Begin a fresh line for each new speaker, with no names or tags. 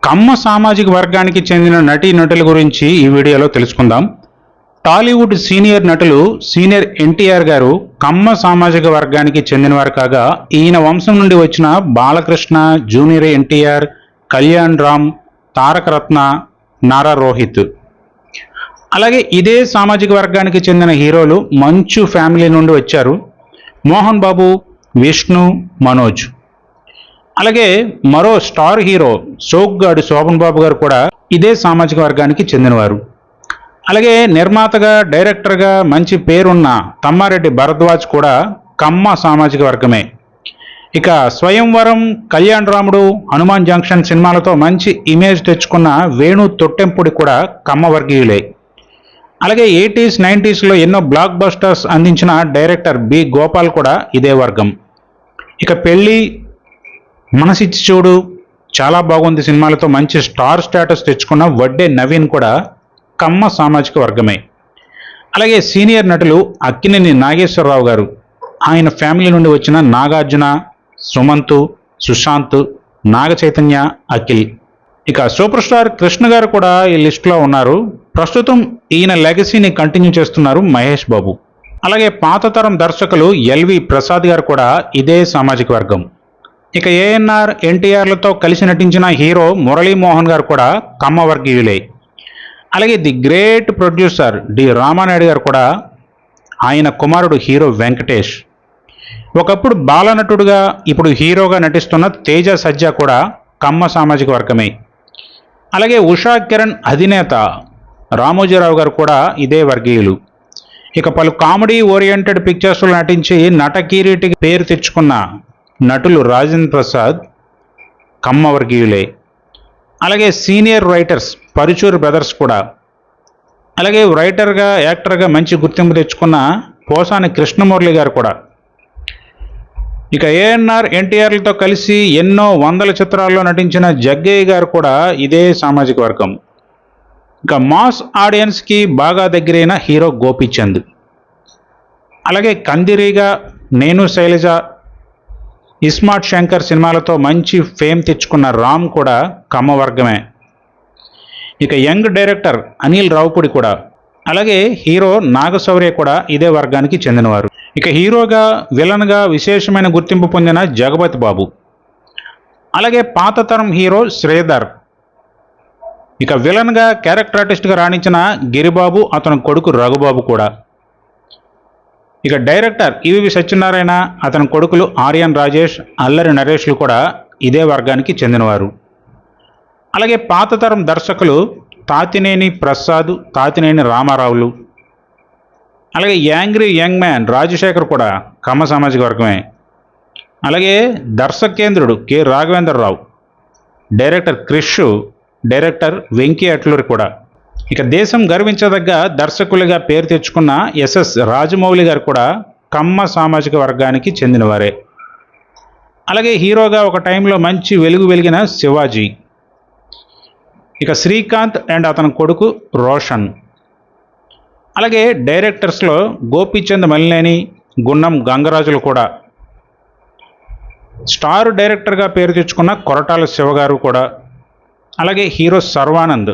కమ్మ సామాజిక వర్గానికి చెందిన నటీనటుల గురించి ఈ వీడియోలో తెలుసుకుందాం. టాలీవుడ్ సీనియర్ నటులు సీనియర్ ఎన్టీఆర్ గారు కమ్మ సామాజిక వర్గానికి చెందినవారు కాగా, ఈయన వంశం నుండి వచ్చిన బాలకృష్ణ, జూనియర్ ఎన్టీఆర్, కళ్యాణ్ రామ్, తారక రత్న, నారా రోహిత్. అలాగే ఇదే సామాజిక వర్గానికి చెందిన హీరోలు మంచు ఫ్యామిలీ నుండి వచ్చారు. మోహన్ బాబు, విష్ణు, మనోజ్. అలాగే మరో స్టార్ హీరో సోగ్గాడు శోభన్ బాబు గారు కూడా ఇదే సామాజిక వర్గానికి చెందినవారు. అలాగే నిర్మాతగా, డైరెక్టర్గా మంచి పేరున్న తమ్మారెడ్డి భరద్వాజ్ కూడా కమ్మ సామాజిక వర్గమే. ఇక స్వయంవరం, కళ్యాణ్ రాముడు, హనుమాన్ జంక్షన్ సినిమాలతో మంచి ఇమేజ్ తెచ్చుకున్న వేణు తొట్టెంపుడి కూడా కమ్మ వర్గీయులే. అలాగే 80s, 90sలో ఎన్నో బ్లాక్ బస్టర్స్ అందించిన డైరెక్టర్ బి గోపాల్ కూడా ఇదే వర్గం. ఇక పెళ్ళి, మనసిచ్చి చూడు, చాలా బాగుంది సినిమాలతో మంచి స్టార్ స్టేటస్ తెచ్చుకున్న వడ్డే నవీన్ కూడా కమ్మ సామాజిక వర్గమే. అలాగే సీనియర్ నటులు అక్కినేని నాగేశ్వరరావు గారు, ఆయన ఫ్యామిలీ నుండి వచ్చిన నాగార్జున, సుమంత్, సుశాంత్, నాగ చైతన్య, అఖిల్. ఇక సూపర్ స్టార్ కృష్ణ గారు కూడా ఈ లిస్టులో ఉన్నారు. ప్రస్తుతం ఈయన లెగసీని కంటిన్యూ చేస్తున్నారు మహేష్ బాబు. అలాగే పాత తరం దర్శకులు ఎల్వి ప్రసాద్ గారు కూడా ఇదే సామాజిక వర్గం. ఇక ఏఎన్ఆర్, ఎన్టీఆర్లతో కలిసి నటించిన హీరో మురళీమోహన్ గారు కూడా కమ్మ వర్గీయులే. అలాగే the great producer D Ramanaidu గారు కూడా, ఆయన కుమారుడు హీరో వెంకటేష్. ఒకప్పుడు బాలనటుడుగా ఇప్పుడు హీరోగా నటిస్తున్న తేజ సజ్జా కూడా కమ్మ సామాజిక వర్గమే. అలాగే ఉషా కిరణ్ అధినేత రామోజీరావు గారు కూడా ఇదే వర్గీయులు. ఇక పలు కామెడీ ఓరియంటెడ్ పిక్చర్స్లో నటించి నటకీరీటికి పేరు తెచ్చుకున్న నటులు రాజేంద్ర ప్రసాద్ కమ్మ వర్గీయులే. అలాగే సీనియర్ రైటర్స్ పరుచూరు బ్రదర్స్ కూడా. అలాగే రైటర్గా, యాక్టర్గా మంచి గుర్తింపు తెచ్చుకున్న పోసాని కృష్ణమురళి గారు కూడా. ఇక ఏఎన్ఆర్, ఎన్టీఆర్లతో కలిసి ఎన్నో వందల చిత్రాల్లో నటించిన జగ్గయ్య గారు కూడా ఇదే సామాజిక వర్గం. ఇక మాస్ ఆడియన్స్కి బాగా దగ్గరైన హీరో గోపీచంద్. అలాగే కందిరీగా, నేను శైలజ, ఇస్మార్ట్ శంకర్ సినిమాలతో మంచి ఫేమ్ తెచ్చుకున్న రామ్ కూడా కమ్మ వర్గమే. ఇక యంగ్ డైరెక్టర్ అనిల్ రావుపూడి కూడా. అలాగే హీరో నాగశౌర్య కూడా ఇదే వర్గానికి చెందినవారు. ఇక హీరోగా, విలన్గా విశేషమైన గుర్తింపు పొందిన జగపతి బాబు. అలాగే పాత తరం హీరో శ్రీధర్. ఇక విలన్గా, క్యారెక్టర్ ఆర్టిస్ట్గా రాణించిన గిరిబాబు, అతని కొడుకు రఘుబాబు కూడా. ఇక డైరెక్టర్ ఈవి సత్యనారాయణ, అతని కొడుకులు ఆర్యన్ రాజేష్, అల్లరి నరేష్లు కూడా ఇదే వర్గానికి చెందినవారు. అలాగే పాత తరం దర్శకులు తాతినేని ప్రసాద్, తాతినేని రామారావులు. అలాగే యాంగ్రీ యంగ్ మ్యాన్ రాజశేఖర్ కూడా కమ్మ సామాజిక వర్గమే. అలాగే దర్శకేంద్రుడు K Raghavendra Rao, director Krish, director Venky Atluri కూడా. ఇక దేశం గర్వించదగ్గ దర్శకులుగా పేరు తెచ్చుకున్న ఎస్ఎస్ రాజమౌళి గారు కూడా కమ్మ సామాజిక వర్గానికి చెందినవారే. అలాగే హీరోగా ఒక టైంలో మంచి వెలుగు వెలిగిన శివాజీ. ఇక శ్రీకాంత్ అండ్ అతని కొడుకు రోషన్. అలాగే డైరెక్టర్స్లో గోపీచంద్ మలినేని, గున్నం గంగరాజులు కూడా. స్టార్ డైరెక్టర్గా పేరు తెచ్చుకున్న కొరటాల శివగారు కూడా. అలాగే హీరో సర్వానంద్.